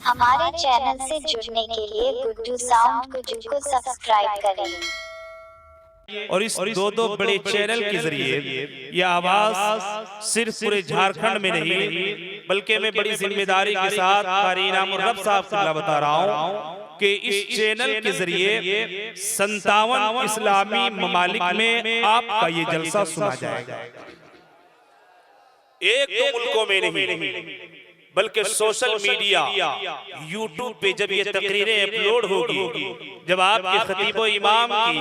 हमारे चैनल से जुड़ने के लिए गुड्डू साउंड गुड्डू को सब्सक्राइब करें। और इस दो बड़े चैनल के जरिए यह आवाज सिर्फ पूरे झारखंड में नहीं बल्कि मैं बड़ी जिम्मेदारी के साथ कारी इनाम उर रब साहब को बता रहा हूँ कि इस चैनल के जरिए 57 इस्लामी ममालिक में आपका ये जलसा सुना जाएगा। एक दो मुल्कों में नहीं बल्कि सोशल मीडिया यूट्यूब पे जब ये तकरीरें अपलोड होगी, जब आपके खतीबो इमाम की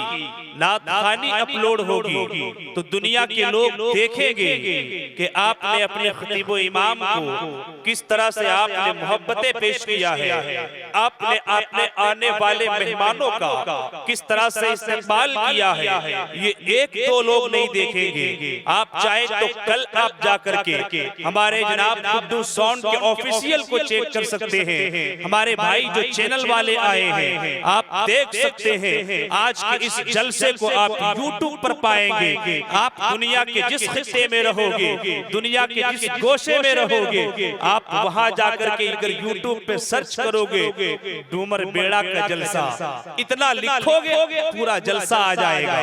नात खानी अपलोड होगी तो दुनिया के लोग देखेंगे कि आपने अपने खतीबो इमाम को किस तरह से आपने मोहब्बतें पेश किया है, आपने आने वाले मेहमानों का किस तरह से इस्तेमाल किया है। ये एक दो लोग नहीं देखेंगे, आप चाहे तो कल आप जाकर के हमारे जनाब गुड्डू साउंड के ऑफिशियल को चेक कर सकते हैं। हमारे भाई जो चैनल वाले आए हैं आप देख सकते हैं। आज के इस जलसे को आप यूट्यूब पर पाएंगे। आप दुनिया के जिस खित्ते में रहोगे, दुनिया के जिस गोशे में रहोगे, आप वहां जाकर के अगर यूट्यूब पे सर्च करोगे डूमर बेड़ा का जलसा इतना लिखोगे पूरा जलसा आ जाएगा।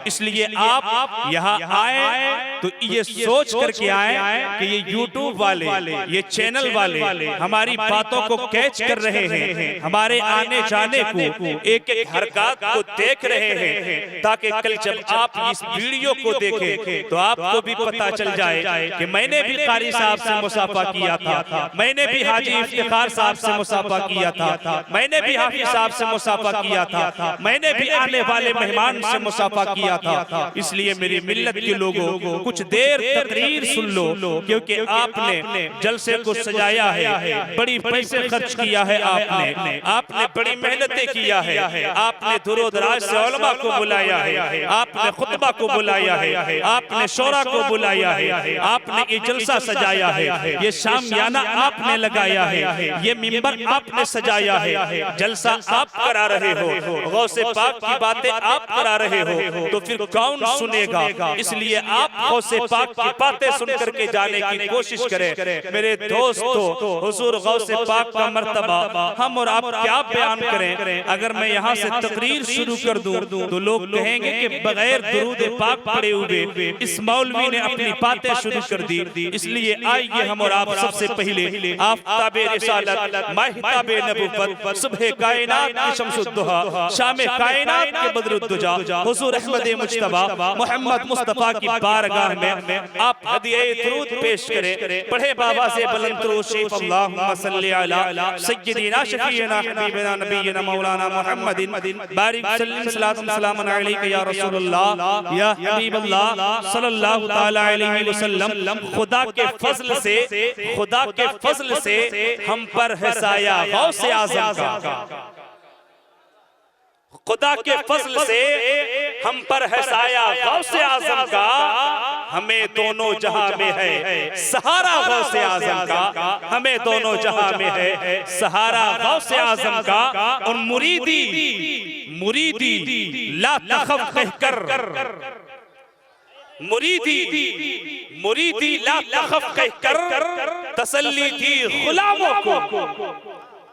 इसलिए आप यहाँ आए तो ये सोच करके आए कि ये यूट्यूब वाले, ये चैनल वाले हमारी बातों को कैच कर रहे हैं, हमारे आने जाने को एक एक हरकत को देख रहे हैं, ताकि कल जब आप इस वीडियो को देखें तो आपको भी पता चल जाए कि मैंने भी कारी साहब से मुसाफा किया था, मैंने भी हाजी इफ्तिखार साहब से मुसाफा किया था, मैंने भी हाफिज साहब से मुसाफा किया था, मैंने भी आने वाले मेहमान से मुसाफा किया था। इसलिए मेरी मिल्लत के लोगों कुछ देर तकरीर सुन लो, क्योंकि आपने जलसे को सजाया है, बड़ी पैसे खर्च किया है, आपने बड़ी मेहनतें किया है, आपने दुरो-दराज से उलमा को बुलाया है, आपने खुतबा को बुलाया है, आपने शोरा को बुलाया है, आपने ये जलसा सजाया है, ये शामियाना आपने लगाया है, ये मिंबर आपने सजाया है, जलसा आप करा रहे हो, गौसे पाक की बातें आप करा रहे हो, तो फिर कौन सुनेगा। इसलिए आप गौसे पाक की बातें सुन करके जाने की कोशिश करें। मेरे दोस्तों, हुजूर गौसे पाक का मर्तबा हम और आप क्या बयान करें। अगर मैं यहाँ से तकरीर शुरू कर दूं तो लोग कहेंगे कि बगैर दुरूद पाक पढ़े हुए इस मौलवी ने अपनी बातें शुरू कर दी। इसलिए आइए हम और आप सबसे पहले आफताबे रिसालत, माहिताबे नबुव्वत, सुबह कायनात की शम्सुद्दुहा, शामे कायनात के बदरुद्दुजा, हुजूर अहमद मुज्तबा मोहम्मद मुस्तफा की बारगाह में आप हदिये दुरूद पेश करें। पढ़े बाबा से बुलंद तरू शरीफ, अल्लाहुम्मा सल्ली अला सय्यिदिना शफीना हबीबना नबीना मौलाना मुहम्मदिन बारिक सल्लल्लाहु सलामन अलैका या रसूलुल्लाह या हबीबल्लाह सल्लल्लाहु तआला अलैहि वसल्लम। खुदा के फजल से हम पर है साया गौसे आज़म का, खुदा के फजल से हम पर है साया गौसे आज़म का, हमें दोनों जहां में है सहारा गौसे आज़म का, हमें दोनों जहां में है सहारा गौसे आज़म का। और मुरीदी ला तखफ कहकर, मुरीदी ला तखफ कहकर तसल्ली थी गुलामों को,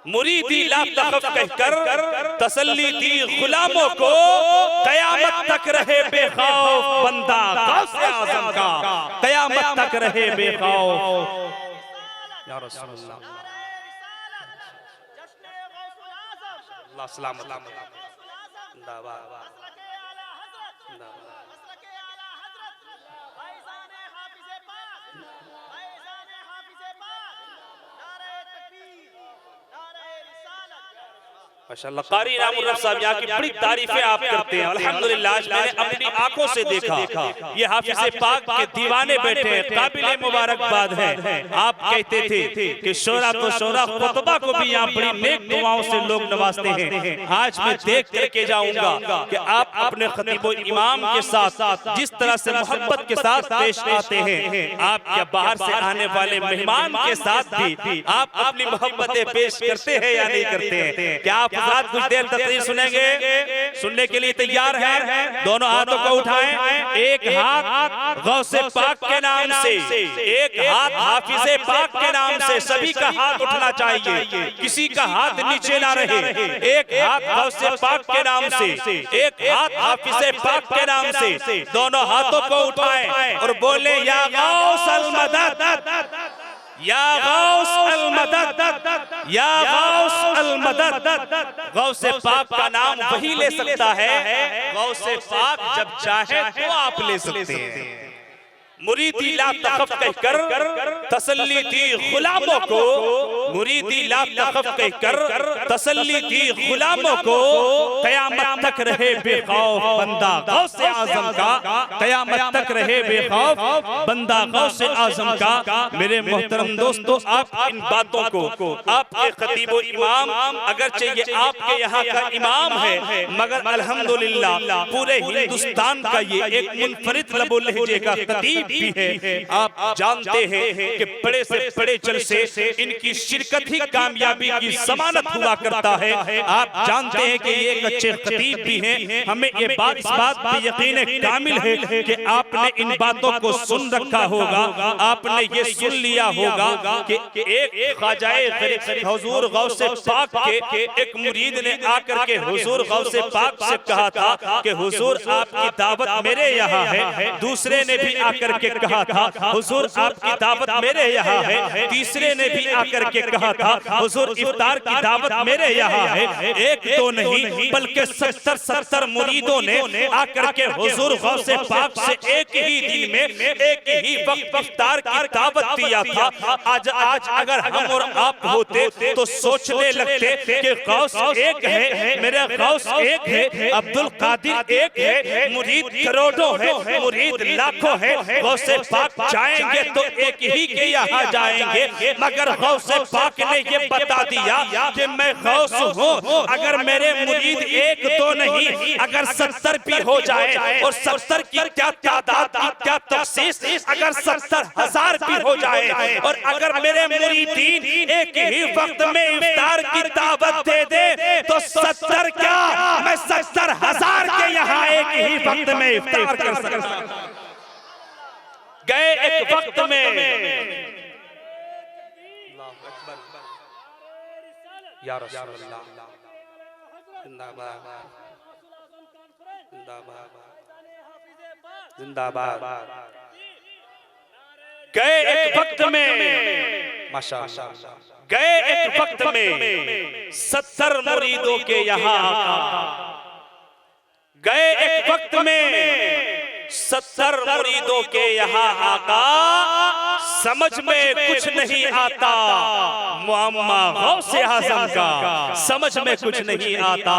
मुरीदी ला तखफ कहकर तसल्ली थी गुलामों को, कयामत तक रहे बेखौफ बंदा गौसे आज़म का, कयामत तक रहे बेखौफ या रसूलल्लाह। अल्लाह सलामत माशाअल्लाह। कारी इनाम उर रब साहब यहाँ की बड़ी तारीफें आप करते हैं। अल्हम्दुलिल्लाह मैंने अपनी आंखों से देखा, ये हाफिज़े पाक के दीवाने बैठे हैं, काबिले मुबारकबाद है। आप कहते थे कि शोरा तो शोरा, खुतबा को भी यहाँ बड़ी नेक दुआओं से लोग नवाजते हैं। आज मैं देख करके जाऊंगा कि आप अपने खतीबो इमाम के साथ जिस तरह से मोहब्बत के साथ पेश आते हैं, आप क्या बाहर से आने वाले मेहमान के साथ भी आप अपनी मोहब्बतें पेश करते हैं या नहीं करते हैं? क्या आप हजरात कुछ देर तकरीर सुनेंगे, सुनने के लिए तैयार हैं? दोनों हाथों को उठाएं, एक हाथ गौसे पाक के नाम से, एक हाथ हाफिज़े पाक के नाम से, सभी का हाथ उठना चाहिए, किसी का हाथ नीचे ना रहे। एक हाथ गौसे पाक के नाम से, एक हाथ हाफिज़े पाक के नाम से, दोनों हाथों को उठाएं और बोले या गौस अल मदद, या गौस अल मदद, या गौस अल मदद। गौसे पाक का नाम वही ले सकता है, गौसे पाक जब चाहे तो आप ले सकते हैं। मुरीदी ला तखफ कहकर तसल्ली दी गुलामों को, मुरीदी ला तखफ कहकर तसल्ली दी गुलामों को, कयामत तक रहे बेखौफ बंदा गौसे आजम का, कयामत तक रहे बेखौफ बंदा गौसे आजम का। मेरे मोहतरम दोस्तों, आप इन बातों को, आपके खतीब इमाम अगरचे ये आपके यहाँ का इमाम है, मगर अल्हम्दुलिल्लाह पूरे हिंदुस्तान का ये एक मुनफरिद लबो लहजे का खतीब भी है। आप जानते हैं कि बड़े से बड़े जलसे इनकी शिरकत ही कामयाबी की जमानत हुआ करता है। आप जानते हैं कि ये एक अच्छे खतीब भी हैं। हमें ये बात, इस बात पे यकीन कामिल है कि आपने इन बातों को सुन रखा होगा, आपने ये सुन लिया होगा कि एक ख्वाजा हुजूर गौसे पाक के एक मुरीद ने आकर के हुजूर गौसे पाक से कहा था कि हुजूर आपकी दावत मेरे यहाँ है। दूसरे ने भी आकर के कहा था हुजूर आपकी दावत मेरे यहाँ है। तीसरे ने भी आकर के कहा था हुजूर इफ्तार की दावत मेरे यहाँ है। एक दो नहीं बल्कि 70 मुरीदों ने आकर के हुजूर गौसे पाक से एक ही दिन में एक ही वक्त इफ्तार की दावत दिया था। आज अगर हम और आप होते तो सोचने लगते कि गौस एक है, मेरा गौस एक है, अब्दुल कादिर एक है, मुरीद करोड़ों है, मुरीद लाखों है। गौसे पाक जाएंगे तो एक ही के यहाँ जाएंगे, मगर गौसे पाक ने ये बता दिया कि मैं गौस हूँ। अगर मेरे मुरीद एक दो नहीं, अगर 70 भी हो जाए और 70 की क्या तादाद की क्या तखसीस, अगर 70,000 भी हो जाए और अगर मेरे मुरीदीन एक ही वक्त में इफ्तार की दावत दे दे तो 70 क्या, मैं 70,000 के यहाँ एक ही वक्त में इफ्तार कर सकता हूँ। गए एक वक्त में या रसूलल्लाह जिंदाबाद जिंदाबाद जिंदाबाद। गए एक वक्त में माशाअल्लाह, गए एक वक्त में 70 मुरीदों के यहाँ गए एक वक्त में 70 मुरीदों के यहाँ आका, समझ में कुछ नहीं आता मुअम्मा गौसे आज़म का, समझ में कुछ नहीं आता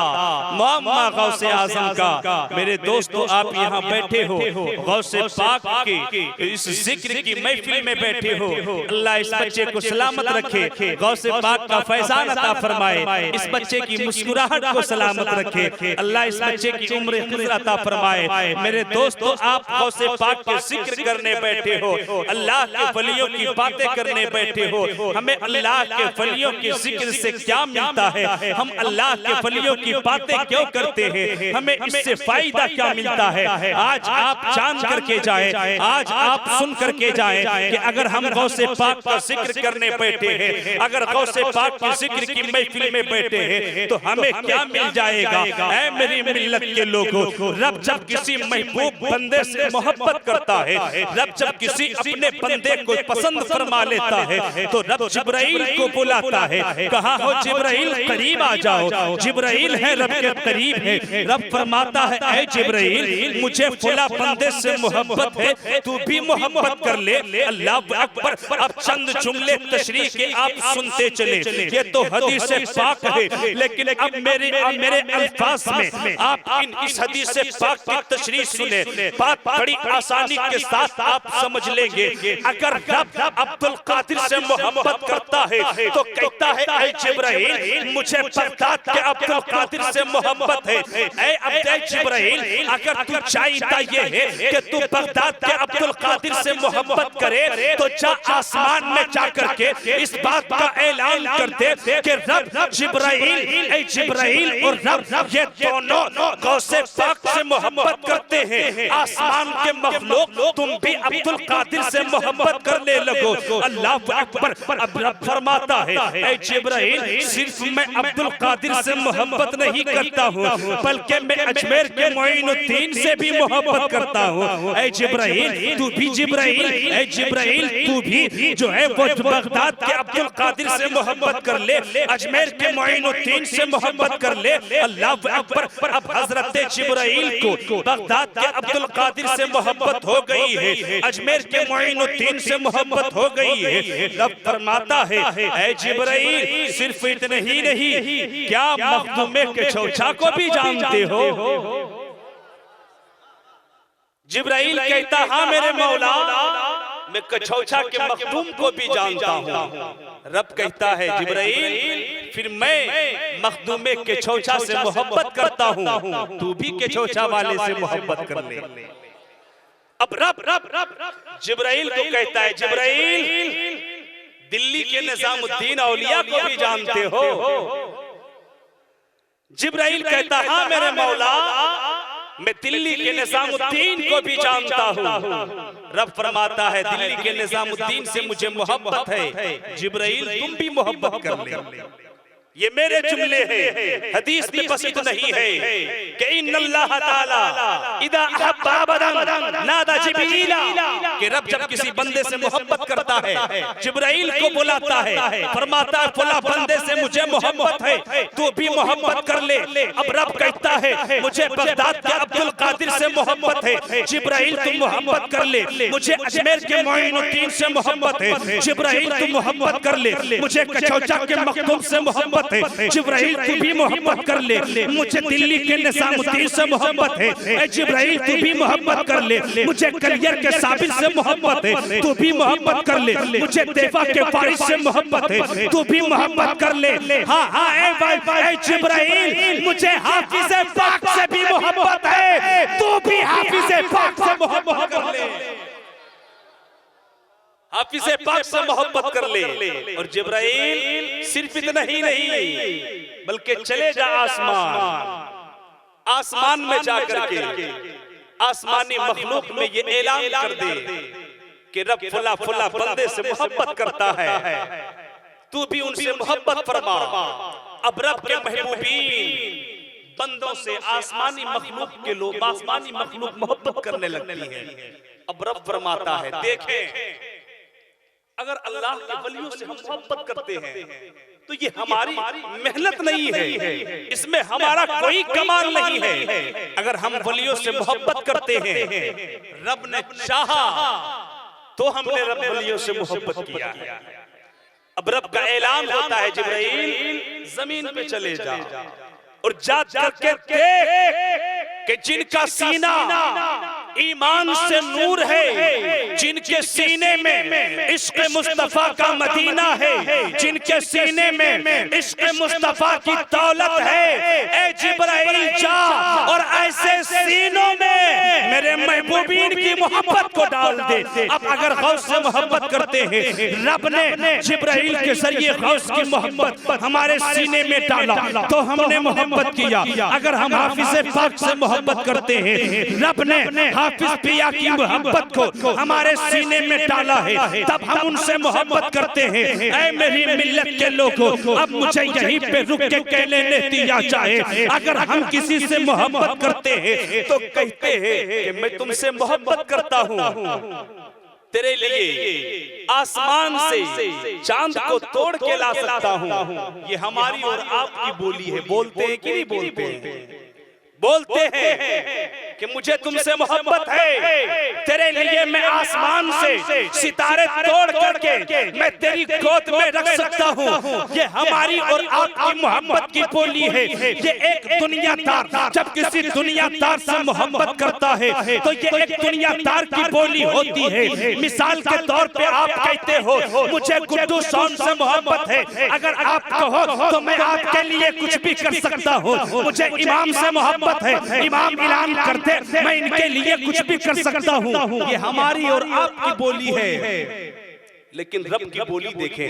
मुअम्मा गौसे आज़म का। मेरे दोस्तों, आप यहाँ बैठे हो, गौसे पाक के इस जिक्र की महफिल में बैठे हो। अल्लाह इस बच्चे को सलामत रखे, गौसे पाक का फैजान अता फरमाए, इस बच्चे की मुस्कुराहट को सलामत रखे, अल्लाह इस बच्चे की उम्र ख़िज़र अता फरमाए। मेरे दोस्तों, आप गौसे पाक के जिक्र करने बैठे हो, अल्लाह के वलियों की बातें करने बैठे हो। हमें अल्लाह के वलियों के जिक्र से क्या मिलता है? हम अल्लाह के वलियों की बातें क्यों करते हैं? हमें इससे फायदा क्या मिलता है? आज आप जान करके जाएं, आज आप सुन करके जाएं कि अगर हम गौसे पाक का जिक्र करने बैठे हैं, अगर गौसे पाक के जिक्र की महफिल में बैठे हैं, तो हमें क्या मिल जाएगा? ऐ मेरी मिल्लत के लोगों, रब जब किसी महबूब बंदे से मोहब्बत करता है, रब जब किसी अपने बंदे को पसंद फरमा लेता है, तो रब जिब्राइल को बुलाता है, कहा हो जिब्राइल करीब आ जाओ। जिब्राइल है रब के करीब है, रब फरमाता है ऐ जिब्राइल, मुझे फुला बंदे से मोहब्बत है, तू भी मोहब्बत कर ले। अल्लाह अकबर। अब चंद जुमले तशरीह के आप सुनते चले, ये तो हदीस पाक है, लेकिन अब मेरे अल्फाज में आप इस हदीस पाक की तशरीह सुने, बात बड़ी आसानी के साथ आप समझ लेंगे। अगर रब अब्दुल कादिर से मोहब्बत करता है तो कहता है ऐ जिब्राइल मुझे बगदाद के अब्दुल कादिर से मोहब्बत है। ऐ जिब्राइल अगर तू चाहता ये है कि तू बगदाद के अब्दुल कादिर से मोहब्बत करे तो जा आसमान में जाकर के इस बात का ऐलान कर दे कि रब जिब्राइल और रब ये दोनों गौसे पाक से मोहब्बत करते हैं। आसमान के मखलूक तुम भी अब्दुल कादिर से मोहब्बत करने लगो। अल्लाह अकबर। अब रब फरमाता है ऐ जिब्राइल सिर्फ मैं अब्दुल कादिर से मोहब्बत नहीं करता हूँ बल्कि मैं अजमेर के मोइनुद्दीन से भी मोहब्बत करता हूँ। ऐ जिब्राइल तू भी जिब्राइल तू भी जो है वो बगदाद के अब्दुल कादिर से मोहब्बत कर ले, अजमेर के मोइनुद्दीन से मोहब्बत कर ले। अल्लाह अकबर। अब हजरत जिब्राइल को बगदाद के अब्दुल कादिर से मोहब्बत हो गई है, अजमेर के मोइनुद्दीन से मोहब्बत हो गई है। रब फरमाता है ऐ जिब्राइल सिर्फ इतने ही नहीं, क्या मखदूमे के चौचा को भी जानते हो? जिब्राइल कहता हाँ मेरे मौला मैं कछौछा के मखदूम को भी जानता हूँ। रब कहता है जिब्राइल फिर मैं मखदूमे के चौचा से मोहब्बत करता हूँ, तू भी के चौचा वाले से मोहब्बत कर ले। अब रब जिब्राइल को कहता है जिब्राइल दिल्ली के निजामुद्दीन औलिया को भी जानते हो? जिब्राइल कहता हाँ मेरे मौला मैं दिल्ली के निजामुद्दीन को भी जानता हूँ। रब फरमाता है दिल्ली के निजामुद्दीन से मुझे मोहब्बत है, जिब्राइल तुम भी मोहब्बत कर ले। ये मेरे जुमले हैं, हदीस में बस इतना ही है कि इन्नल्लाह ताला इदा अहब्बा अबदन नादा जिब्रीला, कि रब जब किसी बंदे से मोहब्बत करता है जिब्राइल को बुलाता है, फरमाता है फला बंदे से मुझे मोहब्बत है तू भी मोहब्बत कर ले। अब रब कहता है मुझे बगदाद के अब्दुल कादिर से मोहब्बत है, जिब्राइल तुम मोहब्बत कर ले। मुझे अजमेर के मोइनुद्दीन से मोहब्बत है, जिब्राइल तुम मोहब्बत कर ले। मुझे कछौचा के मखदूम से मोहब्बत है, जिब्राइल तू भी मोहब्बत कर ले। मुझे दिल्ली के निजामुद्दीन से मोहब्बत है, जिब्राइल तू भी मोहब्बत कर ले। मुझे कलियर के साबिर से मोहब्बत है, तू भी मोहब्बत कर ले। मुझे देवा के फारिस से मोहब्बत है, तू भी मोहब्बत कर ले। हाँ हाँ ऐ जिब्राइल मुझे हाफिज़ पाक से भी मोहब्बत है, तू भी हाफिज़ पाक से मोहब्बत कर ले। हाफिज़ पाक से मोहब्बत कर ले। और जिब्राइल सिर्फ इतना ही नहीं बल्कि चले जा आसमान में जाकर के आसमानी मखलूक में ये ऐलान कर दे कि रब फला फला बंदे से मोहब्बत करता है, तू भी उनसे मोहब्बत फरमा। अब रब के महबूबीन बंदों से आसमानी मखलूक के लोग आसमानी मखलूक मोहब्बत करने लगती है। अब रब फरमाता है देखें अगर अल्लाह के वलियों से हम मोहब्बत करते हैं तो ये हमारी मेहनत नहीं है, इसमें हमारा कोई कमाल नहीं है। अगर हम वलियों से मोहब्बत करते हैं रब ने चाहा तो हमने रब वलियों से मोहब्बत किया। अब रब का ऐलान होता है जिब्राइल जमीन पे चले जा और जा करके देख कि जिनका सीना ईमान से नूर है, जिनके सीने में इश्क मुस्तफा का मदीना है, जिनके सीने में इश्क मुस्तफा की दौलत है, ए जिब्राइल जा और ऐसे सीनों में मेरे महबूबीन की मोहब्बत को डाल दे। अब अगर गौस से मोहब्बत करते हैं, रब ने जिब्राइल के जरिए गौस की मोहब्बत हमारे सीने में डाला तो हमने मोहब्बत किया। अगर हम हाफिज़ पाक से मोहब्बत करते हैं, रब ने हाफिज पिया की मोहब्बत को हमारे सीने में डाला है, तब हम उनसे मोहब्बत करते हैं। ऐ मेरी मिल्लत के लोगों अब मुझे यहीं पे रुक के कह लेने दिया जाए, अगर हम किसी से मोहब्बत करते हैं तो कहते हैं कि मैं तुमसे मोहब्बत करता हूँ, तेरे लिए आसमान से चांद को तोड़ के ला सकता हूँ। ये हमारी और आपकी बोली है, बोलते हैं कि नहीं बोलते हैं? बोलते हैं। कि मुझे तुमसे मोहब्बत है, तेरे लिए मैं आसमान से सितारे तोड़ करके मैं तेरी गोद में रख सकता हूँ। ये हमारी और आपकी मोहब्बत की बोली है। ये एक दुनियादार जब किसी दुनियादार से मोहब्बत करता है तो ये एक दुनियादार की बोली होती है। मिसाल के तौर पे आप कहते हो मुझे गुड्डू सॉन्ग से मोहब्बत है, अगर आप कहो तो मैं आपके लिए कुछ भी कर सकता हूँ। मुझे इमाम से मोहब्बत है, इमाम ऐलान करते मैं इनके लिए कुछ भी कर सकता हूँ। ये हमारी और आपकी बोली है, लेकिन रब की बोली देखें,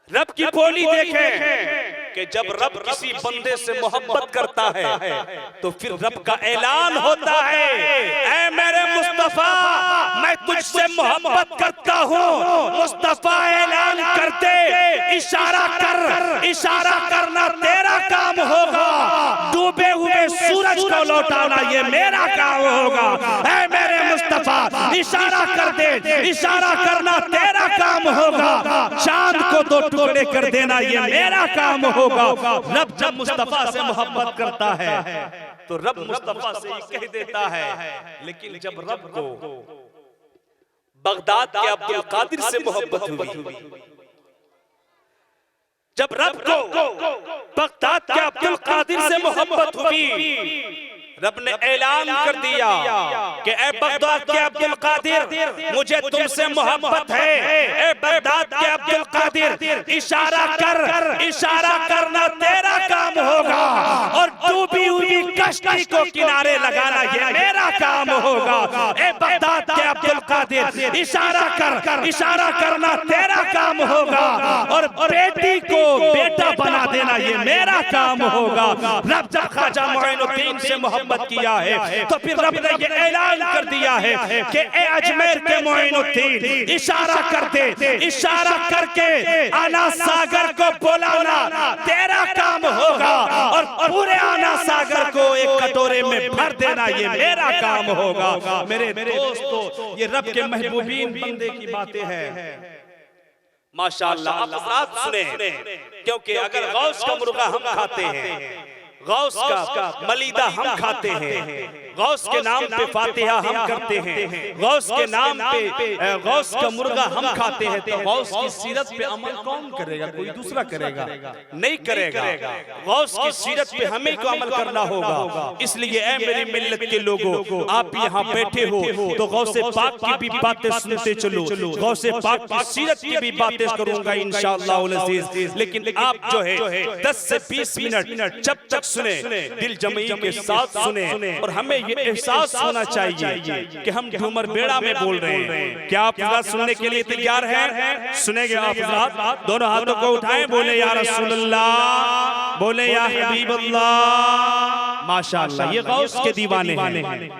रब की बोली देखें कि जब रब किसी बंदे से मोहब्बत करता है तो फिर रब का ऐलान होता है, ऐ मेरे मुस्तफा मैं तुझसे मोहब्बत करता हूँ। मुस्तफा ऐलान करते इशारा कर, इशारा करना तेरा काम होगा, डूबे हुए सूरज को लौटाना ये मेरा काम होगा। ऐ मेरे मुस्तफा इशारा कर दे, इशारा करना तेरा काम होगा, चांद को दो टुकड़े कर देना ये मेरा काम होगा। रब जब मुस्तफा से मोहब्बत करता है तो रब मुस्तफा से ही कह देता है, लेकिन जब रब को बगदाद के अब्दुल कादिर से मोहब्बत हुई, जब रब को बगदाद के अब्दुल कादिर से मोहब्बत हुई, रब ने ऐलान कर दिया कि ए बगदाद के अब्दुल कादिर मुझे तुमसे मोहब्बत है। ए बगदाद के अब्दुल कादिर इशारा कर, इशारा करना तेरा काम होगा, और डूबी हुई कश्ती को किनारे लगाना ये मेरा काम होगा। ए बगदाद के अब्दुल कादिर इशारा कर, इशारा करना तेरा काम होगा, और बेटी को बेटा बना देना ये मेरा काम होगा। रब जब ख्वाजा मोइनुद्दीन से मोहब्बत किया है तो फिर रब ने ये ऐलान कर दिया है कि ए अजमेर के मोइनुद्दीन इशारा कर दे, इशारा करके आना सागर को बुलाना तेरा काम होगा, और पूरे आना सागर को एक कटोरे में भर देना ये मेरा काम होगा। मेरे दोस्तों ये रब के महबूबीन बंदे की बातें हैं माशाअल्लाह। आप हज़रात सुने, क्योंकि अगर गौस का मुर्गा हम खाते हैं, गौस का मलीदा हम खाते हैं, गौस के नाम पे फातिहा हम करते हैं, गौस के नाम पे गौस का मुर्गा हम खाते हैं, तो गौस की सीरत पे अमल कौन करेगा? कोई दूसरा करेगा? नहीं करेगा। गौस की सीरत पे हमें को अमल करना होगा। इसलिए ऐ मेरी मिल्लत के लोगों, आप यहाँ बैठे हो तो गौसे पाक की भी बातें सुनते चलो, गौसे पाक की सीरत की भी बातें करूंगा इंशाअल्लाह अज़ीज़। लेकिन आप जो है 10 से 20 मिनट जब तक सुने, दिल जमी के साथ सुने, और हमें ये एहसास होना चाहिए कि हम डूमर बेड़ा में बोल रहे हैं। क्या आप बात सुनने के लिए तैयार हैं? सुनेंगे आप बात? दोनों हाथों को उठाएं, बोले या रसूल अल्लाह, बोले या हबीब अल्लाह। माशाअल्लाह ये गौस के दीवाने हैं।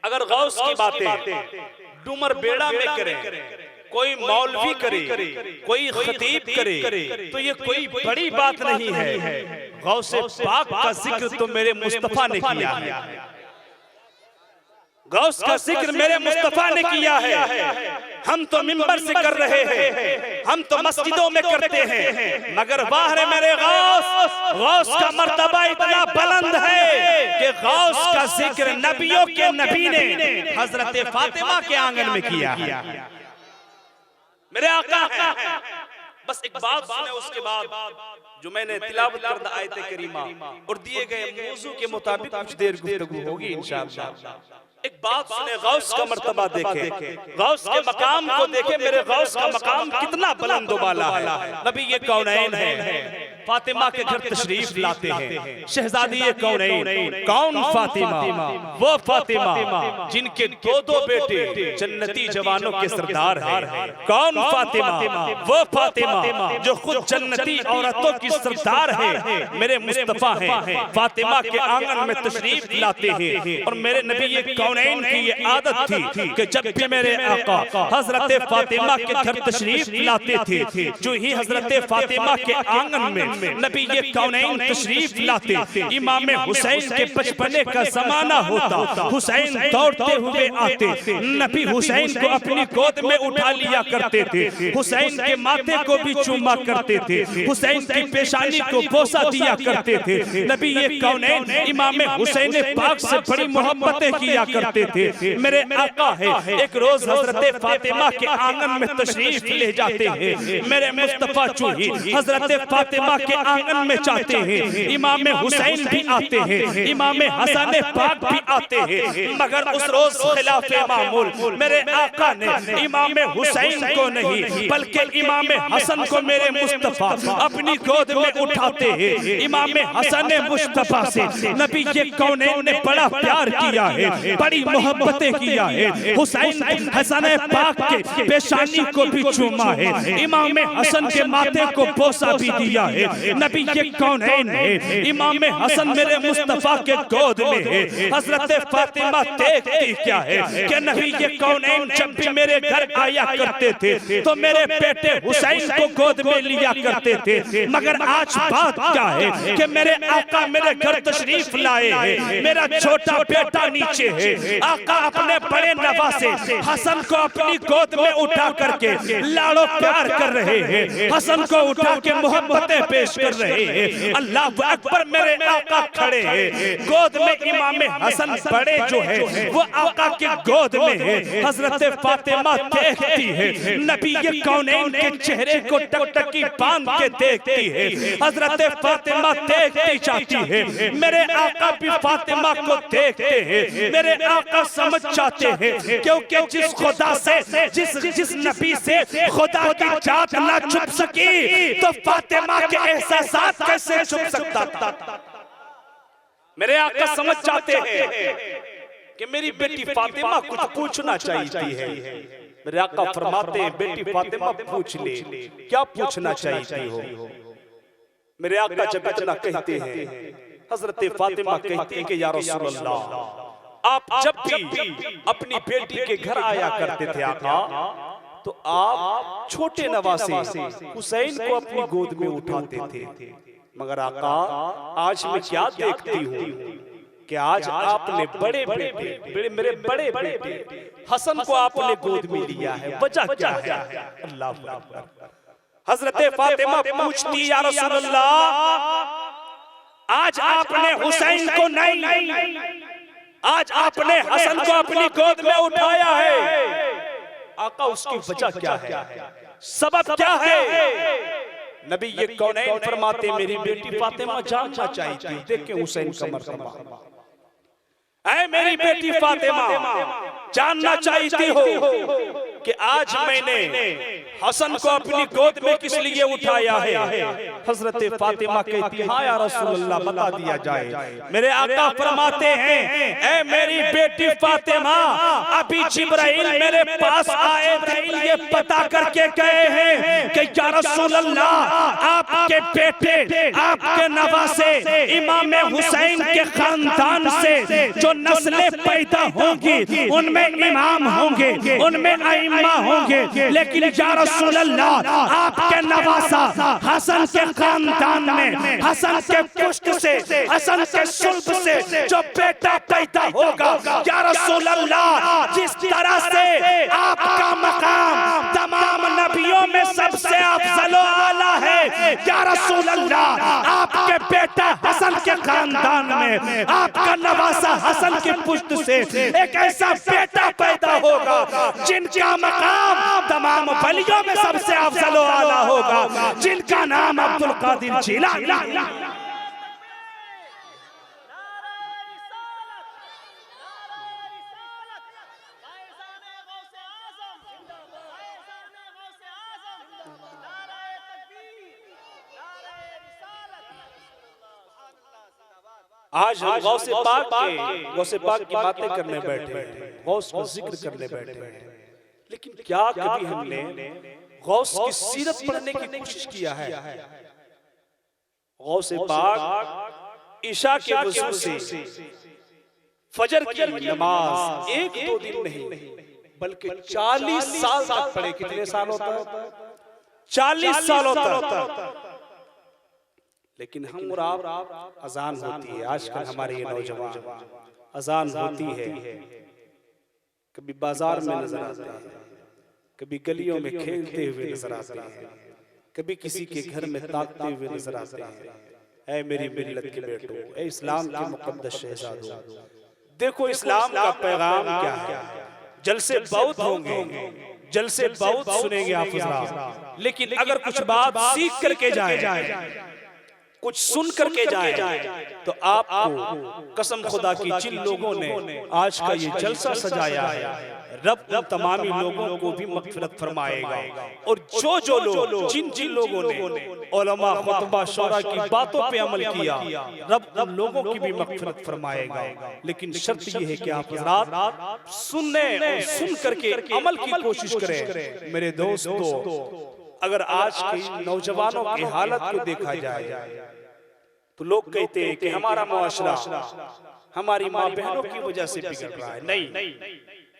अगर गौस की बातें डूमर बेड़ा में करें, कोई मौलवी करे, कोई खतीब करे, तो ये कोई बड़ी बात नहीं है। गौसे पाक का जिक्र तो मेरे मुस्तफा ने किया है, गौस का जिक्र मेरे मुस्तफा ने किया है। हम तो मिंबर से कर रहे हैं, हम तो मस्जिदों में करते हैं, मगर वाह रे मेरे गौस, गौस का मर्तबा इतना बुलंद है कि गौस का जिक्र नबियों के नबी ने हजरत फातिमा के आंगन में किया है। मेरे आका है। बस एक बात सुने, उसके बाद जो मैंने तिलावत करना आयत करीमा और दिए गए मौजू के मुताबिक कुछ देर गुफ्तगू होगी इंशाअल्लाह। एक बात सुने, गौस का मर्तबा देखे, गौस के मकाम को देखे। मेरे गौस का मकाम कितना बुलंद वाला है। नबी ये कौनैन है, फातिमा के घर तशरीफ लाते हैं। शहजादी ये कौनैन, कौन? फातिमा, वो फातिमा जिनके दो बेटे जन्नती जवानों के सरदार हैं। कौन? फातिमा, वो फातिमा जो खुद जन्नती औरतों की सरदार है। मेरे मुस्तफा हैं, फातिमा के आंगन में तशरीफ लाते हैं। और मेरे नबी ये कौनैन की ये आदत थी कि जब भी मेरे आका हजरत फातिमा के घर तशरीफ लाते थे, जो ही हजरत फातिमा के आंगन में नबी ये कौनैन तशरीफ लाते। इमाम हुसैन के बचपने का जमाना होता, हुसैन दौड़ते हुए आते, नबी हुसैन को अपनी गोद में उठा लिया करते थे, हुसैन के माथे को भी चूमा करते थे, हुसैन की पेशानी को बोसा दिया करते थे। नबी ये कौनैन इमाम हुसैन पाक से बड़ी मोहब्बतें किया करते थे। मेरे आका है, एक रोज हजरत फातिमा के आंगन में तशरीफ ले जाते हैं। मेरे मुस्तफा चूही हजरत फातिमा के आंगन में चाहते हैं। इमाम हुसैन भी आते हैं, इमाम हसन पाक भी आते हैं, मगर उस रोज खिलाफे मामूल मेरे आका ने इमाम हुसैन को नहीं बल्कि इमाम हसन को मेरे मुस्तफा अपनी गोद में उठाते हैं। इमाम हसन मुस्तफा से नबी ये कौनैन ने बड़ा प्यार किया है, बड़ी मोहब्बतें किया है। हुसैन हसन पाक के पेशानी को भी चूमा है, इमाम हसन के माथे को बोसा भी दिया है। नबी ये कौनैन है, इमाम हसन मेरे मुस्तफा के गोद में है। हजरत फातिमा देखती क्या है कि नबी ये कौनैन जब भी मेरे घर आया करते थे तो मेरे बेटे हुसैन को गोद में लिया करते थे, मगर आज बात क्या है कि मेरे आका मेरे घर तशरीफ लाए हैं, मेरा छोटा बेटा नीचे है। आका अपने बड़े नवासे हसन को अपनी गोद में उठा करके लाड़ो प्यार कर रहे हैं, हसन को उठा के मोहब्बतें पेश कर रहे हैं। अल्लाह अकबर, मेरे आका खड़े हैं, गोद में इमाम हसन बड़े जो है वो आका के गोद में है। हजरत फातिमा देखती है, नबी ये कौनैन के चेहरे को टकटकी बांध के देखती है। हजरत फातिमा देखती जाती है, मेरे आका भी फातिमा को देखते हैं। मेरे आका समझ जाते हैं क्योंकि जिस खुदा से जिस नबी से खुदा की जात ना छुप सकी तो फातिमा के एहसास कैसे छुप सकता था। मेरे आका समझ जाते हैं कि मेरी बेटी फातिमा कुछ पूछना चाहती है। मेरे आका फरमाते हैं, बेटी फातिमा पूछ ले, क्या पूछना चाहती हो। मेरे आका जब इतना कहते हैं, हजरत फातिमा कहती है कि या रसूल अल्लाह, आप जब भी अपनी बेटी के घर आया करते थे आका, तो आप छोटे नवासे हुसैन को अपनी गोद में उठाते थे, मगर आका आज मैं क्या देखती हूँ कि आज आपने बड़े बेटे मेरे बड़े बेटे हसन को आपने गोद में लिया है, वजह क्या है। अल्लाह अकबर। हजरत फातिमा पूछती, या रसूल अल्लाह, आज आपने हुसैन को नहीं, आज आपने हसन को अपनी गोद में उठाया है, आका उसकी वजह क्या है, सबब क्या है। नबी ये कौनैन फरमाते, मेरी बेटी फातिमा जानना चाहती है, देखें हुसैन का मर्तबा। ऐ मेरी बेटी फातिमा, जानना चाहती हो कि आज मैंने हसन को अपनी गोद में किस लिए उठाया है। हजरत फातिमा कहती है, हाँ या रसूल अल्लाह, बता दिया जाए। मेरे आका फरमाते हैं, ऐ मेरी बेटी फातिमा, अभी जिब्राइल मेरे पास आए थे, ये पता करके गए हैं कि या रसूल अल्लाह, आपके बेटे आपके नवासे इमाम हुसैन के खानदान से जो नस्लें पैदा होंगी उनमें इमाम होंगे, उनमें आइम्मा होंगे, लेकिन या रसूल अल्लाह, आपके नवासा हसन के खानदान में, हसन के पुष्ट से, हसन के सुल्ब से जो बेटा पैदा होगा, या रसूल अल्लाह, जिस तरह से आपका मकाम तमाम नबियों में सबसे अफजल व आला है, या रसूल अल्लाह, आपके बेटा हसन के खानदान में, आपका नवासा हसन की पुष्ट से एक ऐसा बेटा पैदा होगा जिनका मकाम तमाम वलियों में सबसे अफजल व आला होगा, जिनका नाम अब्दुल कादिर जिलानी। आज हम गौसे पाक की बातें करने बैठे, गौस का जिक्र करने बैठे, लेकिन क्या कभी हमने गौस की सीरत पढ़ने की कोशिश किया है। गौसे पाक इशा के वजू से फजर की नमाज एक दो दिन नहीं बल्कि 40 साल तक पढ़े। कितने साल होता है? 40 साल होता है। लेकिन हम और आप अजान होती है, आजकल हमारे ये नौजवान अजान होती है, कभी बाजार में नजर आते हैं, कभी गलियों में खेलते हुए नजर आते हैं, कभी किसी के घर में ताकते हुए नजर आते हैं। ऐ मेरी मिल्लत के बेटो, ऐ इस्लाम के मुकद्दस शहजादों, देखो इस्लाम का पैगाम क्या है। जलसे बहुत होंगे, जलसे बहुत सुनेंगे आप हज़रात, लेकिन अगर कुछ बात सीख करके जाए, कुछ सुन करके जाए, तो आपको कसम खुदा की जिन लोगों ने आज का ये जलसा सजाया है, रब उन तमामी लोगों को भी मग़फ़िरत फरमाएगा। और जो लोग जिन लोगों ने उलमा खुतबा शोरा की बातों पे अमल किया, रब उन लोगों की भी मग़फ़िरत फरमाएगा। लेकिन शर्त ये है कि आप हज़रात सुनने और सुन करके अमल की कोशिश करें। मेरे दोस्तों, अगर आज के नौजवानों की हालत को देखा जाए तो लोग कहते हैं कि हमारा मुआशरा हमारी माँ बहनों की वजह से बिगड़ रहा है। नहीं,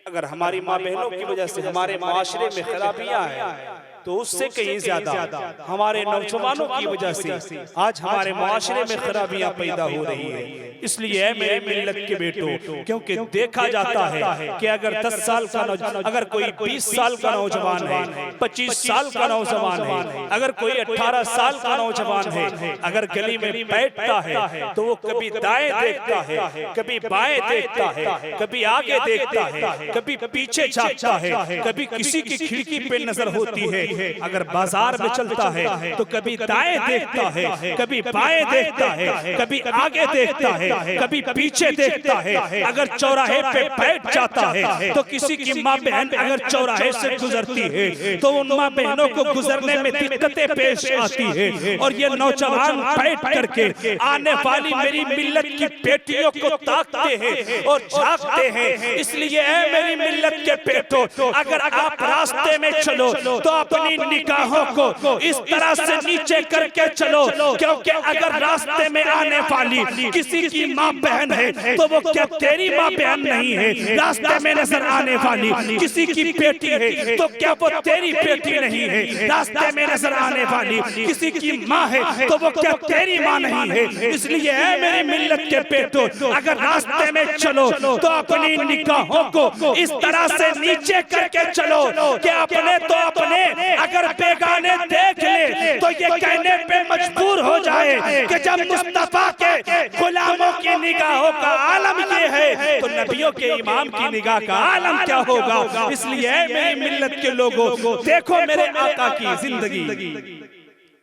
अगर हमारी माँ बहनों की वजह से हमारे मुआशरे में खराबियां हैं, तो उससे कहीं ज्यादा हमारे नौजवानों की वजह से आज हमारे मुआशरे में खराबियां पैदा हो रही है। इसलिए मेरे मिल्लत के बेटो, क्योंकि देखा जाता है कि अगर 10 साल का अगर कोई 20 साल का नौजवान है, 25 साल का नौजवान है, अगर कोई 18 साल का नौजवान है, अगर गली में बैठता है तो वो कभी दाएं देखता है, कभी बाएं देखता है, कभी आगे देखता है, कभी पीछे झांकता है, कभी किसी की खिड़की पे नजर होती है। अगर बाजार में चलता है तो कभी दाएं देखता है, कभी बाएं देखता है, कभी आगे देखता है, कभी पीछे देखता है। अगर चौराहे पे बैठ जाता है तो किसी की माँ बहन अगर चौराहे से गुजरती है तो उन माँ बहनों को गुजरने में दिक्कतें पेश आती है। और ये नौजवान बैठ करके आने वाली मेरी मिल्लत की बेटियों को ताकते हैं और झांकते हैं। इसलिए मेरी मिल्लत के बेटो, अगर आप रास्ते में चलो तो अपनी निगाहों को इस तरह से नीचे करके चलो, क्योंकि अगर रास्ते में आने वाली किसी की माँ बहन है तो वो क्या तेरी माँ बहन नहीं है? रास्ते में नजर आने वाली किसी की बेटी है तो क्या वो तेरी बेटी नहीं है? रास्ते में नजर आने वाली किसी की माँ है तो वो क्या तेरी माँ नहीं है? इसलिए मेरी मिल्लत के बेटो, अगर रास्ते में चलो तो अपनी निगाहों को इस तरह से नीचे करके चलो कि अपने तो अपने अगर बेगाने देख ले तो ये कहने पे मजबूर हो जाए कि जब मुस्तफा के गुलामों की निगाहों का आलम ये है तो नबियों के इमाम की निगाह का आलम क्या होगा। इसलिए मेरी मिल्लत के लोगों, देखो मेरे आका की जिंदगी।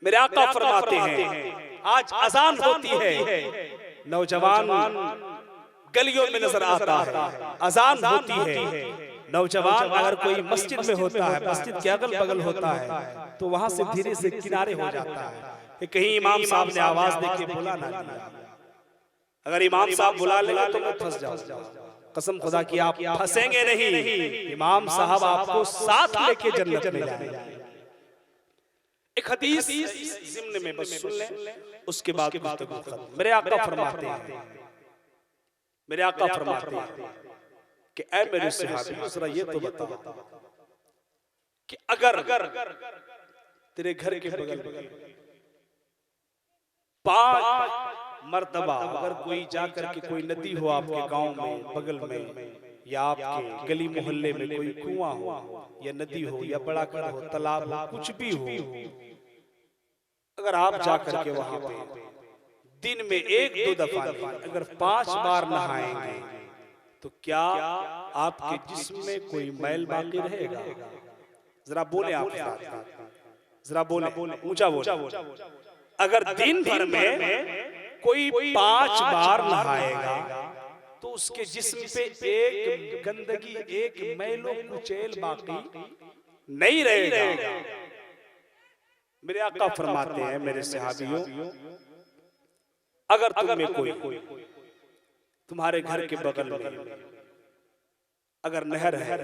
मेरे आका फरमाते हैं, आज अजान होती है, नौजवान गलियों में नजर आता है, अजान होती है, नौजवान अगर कोई मस्जिद में होता है, मस्जिद के अगल बगल होता है तो वहां से धीरे से किनारे हो जाता है कि कहीं इमाम साहब ने आवाज देके बुला ना लिया। अगर इमाम साहब बुला लेगा तो मैं फंस जाऊंगा। कसम खुदा की आप फंसेंगे नहीं, इमाम साहब आपको साथ लेके जन्नत में जाएंगे। एक हदीस ज़िम्न में बस सुन लें, उसके बाद गुफ्तगू खत्म। मेरे आका फरमाते हैं, मेरे आका फरमाते हैं कि ऐ मेरे सहाबी, जरा ये तो बता कि अगर तेरे घर के बगल में 5 मर्तबा अगर कोई जाकर के कोई नदी हो आपके गांव में बगल में, या आपके गली मोहल्ले में कोई कुआं हो या नदी हो या बड़ा कर हो, तालाब हो, कुछ भी हो, अगर आप जाकर के वहां पे दिन में 1-2 दफा अगर 5 बार नहाएंगे तो क्या आपके जिस्म में कोई मैल बाकी रहेगा? जरा बोले आप, जरा बोले, ऊंचा बोले। अगर दिन भर में कोई 5 बार नहाएगा तो उसके जिस्म पे एक गंदगी, एक मैलो कुचैल बाकी नहीं रहेगा। मेरे आका फरमाते हैं, मेरे सहाबियों, अगर तुम्हें कोई तुम्हारे घर के बगल में अगर नहर है,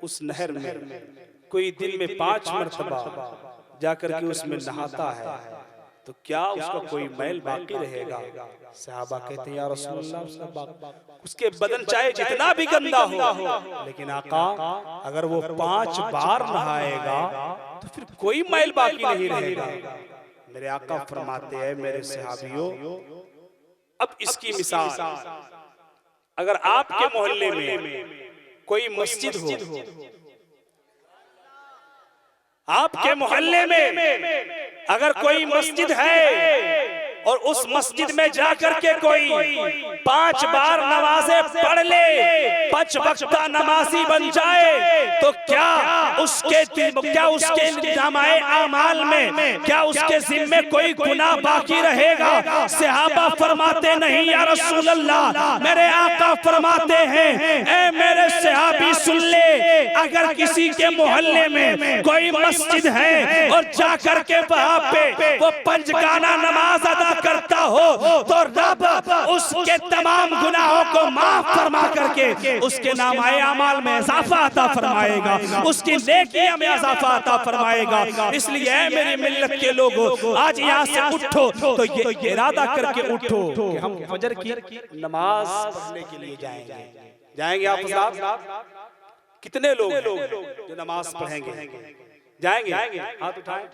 उस नहर में कोई दिन में 5 मरतबा जाकर के उसमें नहाता है तो क्या उसका कोई मैल बाकी रहेगा? सहाबा कहते हैं, या रसूलल्लाह, उसके बदन चाहे जितना भी गंदा हो, लेकिन आका अगर वो 5 बार नहाएगा तो फिर कोई मैल बाकी नहीं रहेगा। मेरे आका फरमाते हैं मेरे सहाबियों, अब इसकी मिसाल, अगर आपके मोहल्ले में कोई मस्जिद हो, आपके मोहल्ले में अगर कोई मस्जिद है और उस मस्जिद में जाकर के कोई 5 बार नमाजें पढ़ ले, 5 वक्त नमाजी बन जाए, तो क्या उसके नामाए आमाल में क्या उसके जिम्मे कोई गुनाह बाकी रहेगा? सहाबा फरमाते नहीं या रसूल अल्लाह, मेरे आका फरमाते हैं ऐ मेरे सहाबी सुन ले, अगर किसी के मोहल्ले में कोई मस्जिद है और जाकर के वहां पे वो 5 गाना नमाज अदा करता हो, तो रब उसके तमाम गुनाहों को माफ फरमा करके उसके नामाए अमाल में इजाफा अता फरमाएगा, उसकी नेकियों में इजाफा अता फरमाएगा। इसलिए मेरी मिल्लत के लोगों, आज यहाँ से उठो तो ये इरादा करके उठो कि हम फजर की नमाज पढ़ने के लिए जाएंगे। आप साहब कितने लोग जो नमाज पढ़ेंगे? जाएंगे? हाथ उठाएं।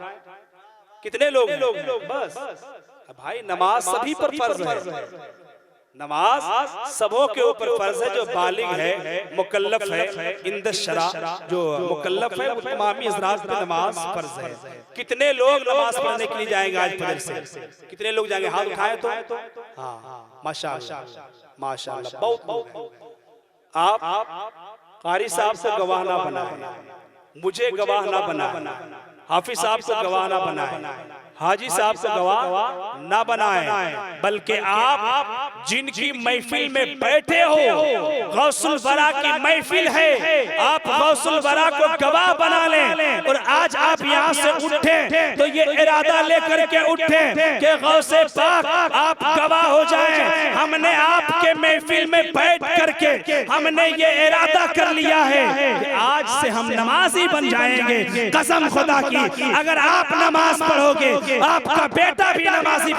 कितने लोग? बस भाई, नमाज सभी पर फर्ज है, नमाज सबों के ऊपर फर्ज है। जो बालिग है, मुकल्लफ है, इंदशरा जो मुकल्लफ है, वो तमामी हज़रात पे नमाज फर्ज है। कितने लोग नमाज पढ़ने के लिए जाएंगे आज फजर से? कितने लोग जाएंगे? हाथ उठाएं तो। हाँ, माशाअल्लाह माशाअल्लाह, बहुत। आप कारी साहब से गवाह ना बनाए, मुझे गवाह ना बनाए, हाफिज साहब को गवाह ना बनाए, हाजी साहब को गवाह ना बनाए, बल्कि आप जिनकी महफिल में बैठे हो, गौसुल वरा की महफिल है, आप गौसुल वरा को गवाह बना लें। और आज आप यहाँ से उठे तो ये इरादा लेकर के उठे कि गौसे पाक आप गवाह हो जाएं। हमने आपके महफिल में बैठ करके हमने ये इरादा कर लिया है कि आज से हम नमाजी बन जाएंगे। कसम खुदा की, अगर आप नमाज पढ़ोगे आपका बेटा भी नमाजी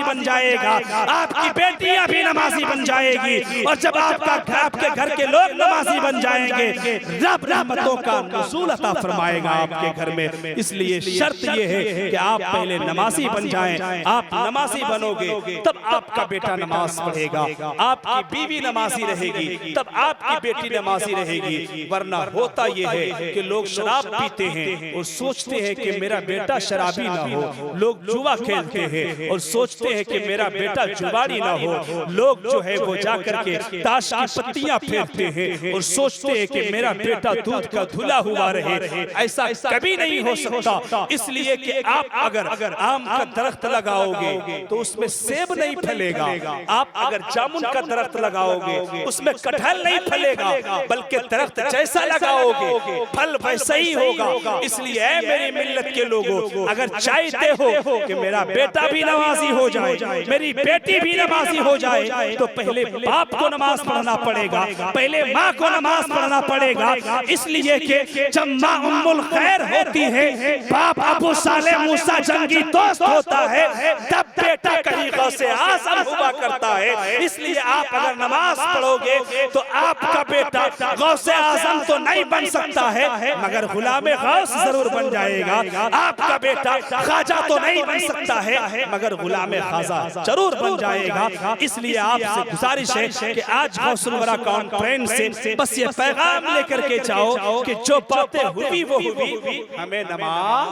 बन जाएगा, आपकी बेटियां भी नमाजी बन जाएगी, और जब आपके घर के लोग नमाजी बन जाएंगे, रब रहमतों का नुज़ूल अता फरमाएगा आपके घर में। इसलिए शर्त ये है कि आप पहले नमाजी बन जाएं। आप नमाजी बनोगे तब आपका बेटा नमाज पढ़ेगा, आपकी बीवी नमाजी रहेगी, तब आपकी बेटी नमाजी रहेगी। वरना होता ये है कि लोग शराब पीते हैं और सोचते हैं कि मेरा बेटा शराबी ना हो, लोग जुआ खेलते हैं और सोचते हैं कि मेरा बेटा जुआरी ना हो, लोग जो है वो जाकर के ताश की पत्तियां फेंकते हैं और सोचते हैं कि मेरा बेटा दूध का धुला हुआ रहे। ऐसा कभी नहीं हो सकता, इसलिए कि आप अगर आम का दरख्त लगाओगे तो उसमें सेब नहीं फलेगा, आप अगर जामुन का दरख्त लगाओगे उसमें कटहल नहीं फलेगा, बल्कि दरख्त जैसा लगाओगे फल वैसा ही होगा। इसलिए मेरी मिल्लत के लोगों, अगर चाहते हो कि मेरा बेटा भी नमाजी हो जाए, मेरी बेटी भी नमाजी हो जाए, तो पहले बाप को नमाज पढ़ना पड़ेगा, पहले माँ को नमाज पढ़ना पड़ेगा। इसलिए कि जब माँ उम्मुल खैर होती है, बाप अबू सालेह मूसा जंगी दोस्त होता है, तब बेटा कहीं गौसे आज़म हुआ करता है। इसलिए आप अगर नमाज पढ़ोगे तो आपका बेटा गौसे आज़म तो नहीं बन सकता है, मगर गुलामे गौस जरूर बन जाएगा। आपका बेटा ख्वाजा तो नहीं बन सकता है, मगर गुलामे ख्वाजा जरूर बन जाएगा। इसलिए आपसे गुजारिश है कि आज गौसुल वरा कॉन्फ्रेंस से बस ये पैगाम लेकर के जाओ कि जो बातें हुई वो हुई, हमें नमाज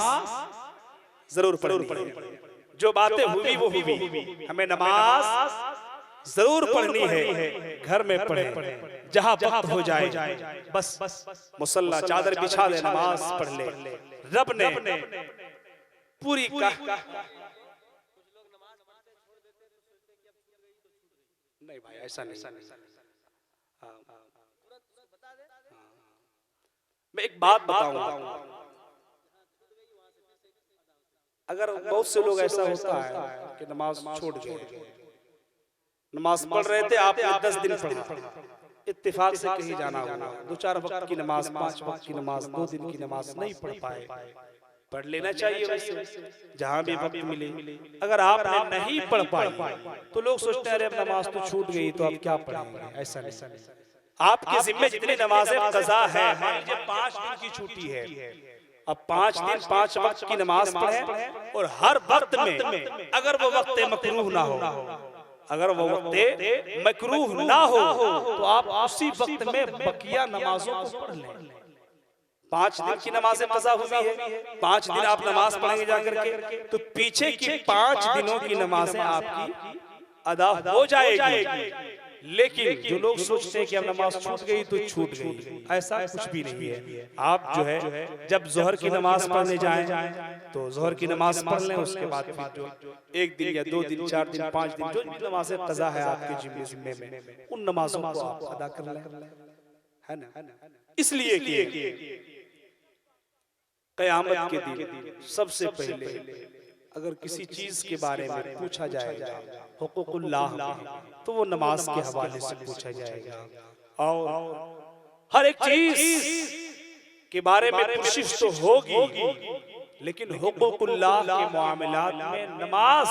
जरूर पढ़नी है। जो बातें हुई वो हुई, हमें नमाज जरूर पढ़नी है। घर में पढ़े, जहां वक्त हो जाए बस मुसल्ला चादर बिछा दे, नमाज पढ़ ले। रब ने पूरी नहीं भाई, ऐसा नहीं। मैं एक बात बताऊंगा, अगर बहुत से लोग ऐसा होता है कि नमाज छोड़ गए, नमाज पढ़ रहे थे आपने 10 दिन पढ़ा, इत्तेफाक से कहीं जाना होगा, 2-4 वक्त की नमाज, 5 वक्त की नमाज, 2 दिन की नमाज नहीं पढ़ पाए, पढ़ लेना चाहिए वैसे जहां भी वक्त मिले। अगर आपने नहीं पढ़ पाए तो लोग सोचते हैं अरे अब नमाज तो छूट गई तो अब क्या पढ़ेंगे। ऐसा नहीं, आपके जिम्मे जितनी नमाजें क़ज़ा है, मान लीजिए 5 दिन की छुट्टी है, अब 5 दिन 5 वक्त की नमाज पढ़े और हर वक्त में अगर वो वक्त मकरूह ना हो, अगर वो वक्त मकरूह ना हो तो आप उसी वक्त में बकिया नमाजों को पढ़ लें। 5 दिन की नमाज़ें कज़ा हुई है, 5 दिन आप नमाज पढ़ेंगे जाकर के, तो पीछे की 5 दिनों की नमाजें आपकी अदा हो जाएगी। लेकिन जो लोग सोचते हैं कि अब नमाज छूट गई तो छूट गई, ऐसा कुछ भी नहीं है। आप जो है जब जोहर की नमाज पढ़ने जाएं तो जोहर की नमाज पढ़ लें, उसके बाद फिर जो 1 दिन या 2 दिन 4 दिन 5 दिन जो भी नमाजें कज़ा है आपके जिम्मे में, उन नमाजों को आप अदा कर लें, है ना। इसलिए कि क़यामत के दिन सबसे पहले अगर किसी चीज के बारे में पूछा जाएगा हुकूकुल्लाह, तो वो नमाज के हवाले से पूछा जाएगा। और हर एक चीज के बारे में पुरशिश तो होगी, लेकिन हुकूकुल्लाह के मामलात में नमाज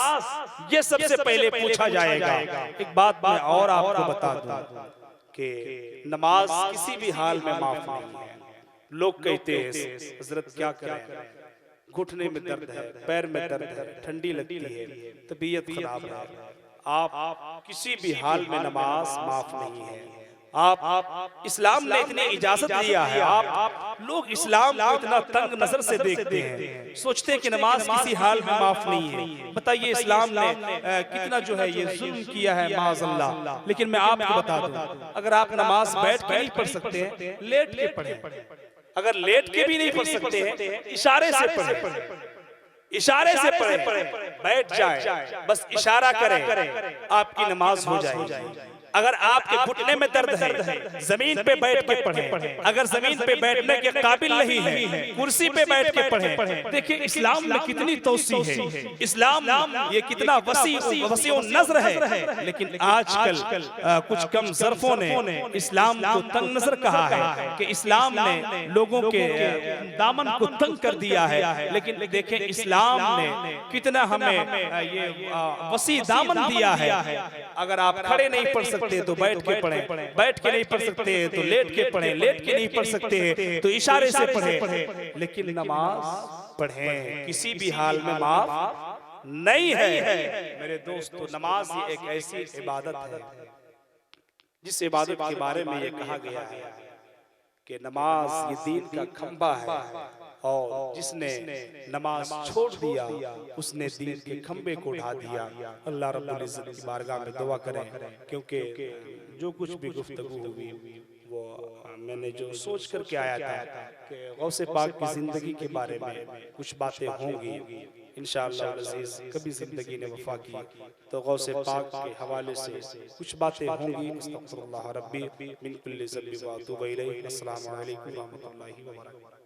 ये सबसे पहले पूछा जाएगा। एक बात मैं और आपको बता दूं कि नमाज किसी भी हाल में माफ नहीं है। लोग कहते हैं हजरत क्या करें, घुटने में दर्द है, पैर में दर्द है, ठंडी लगती है, तबीयत खराब है, आप किसी भी हाल में नमाज माफ नहीं है। आप इस्लाम ने इतनी इजाजत दिया है, आप लोग इस्लाम को इतना तंग नजर से देखते हैं, सोचते हैं कि नमाज किसी हाल में माफ नहीं है। बताइए इस्लाम ने कितना जो है ये जुल्म किया है माअज़ल्लाह। लेकिन मैं आपको बता दूं, अगर आप नमाज बैठ के नहीं पढ़ सकते हैं, लेट के पढ़ें। अगर लेट के भी नहीं पढ़ सकते हैं, इशारे से पढ़ें, इशारे से पढ़ें, बैठ जाए, बस इशारा करें, आपकी नमाज हो जाएगी। अगर आपके घुटने में दर्द है, जमीन पे बैठ के पढ़ें। अगर जमीन पे बैठने के काबिल नहीं है, कुर्सी पे बैठ के पढ़ें। देखिए इस्लाम में कितनी तौसी है, इस्लाम ये कितना वसी नज़र है। लेकिन आजकल कुछ कम ज़र्फों ने इस्लाम को तंग नजर कहा है कि इस्लाम ने लोगों के दामन को तंग कर दिया है। लेकिन देखें इस्लाम ने कितना हमें ये वसी दामन दिया है। अगर आप खड़े नहीं पढ़ सकते तो बैठ के पढ़ें, बैठ के नहीं पढ़ सकते तो लेट के पढ़ें, लेट के नहीं पढ़ सकते तो इशारे से पढ़ें। लेकिन नमाज पढ़ें, किसी भी हाल में माफ नहीं है। मेरे दोस्तों, नमाज ये एक ऐसी इबादत है जिस इबादत के बारे में ये कहा गया है कि नमाज ये दीन का खंबा है, और जिसने नमाज छोड़ दिया उसने दीन के खंबे को उठा दिया। अल्लाह रब्बुल इज्जत की बारगाह में दुआ करें, क्योंकि जो कुछ भी गुफ्तगू हुई वो मैंने जो सोच करके आया था कि गौसे पाक की जिंदगी के बारे में कुछ बातें होंगी इंशाअल्लाह अज़ीज़। कभी जिंदगी ने वफा की तो गौसे पाक के हवाले से कुछ बातें होंगी। अस्तग़फिरुल्लाह रब्बी मिन कुल्लि ज़ंबि व अतूबु इलैहि। अस्सलामु अलैकुम व रहमतुल्लाहि व बरकातुहू।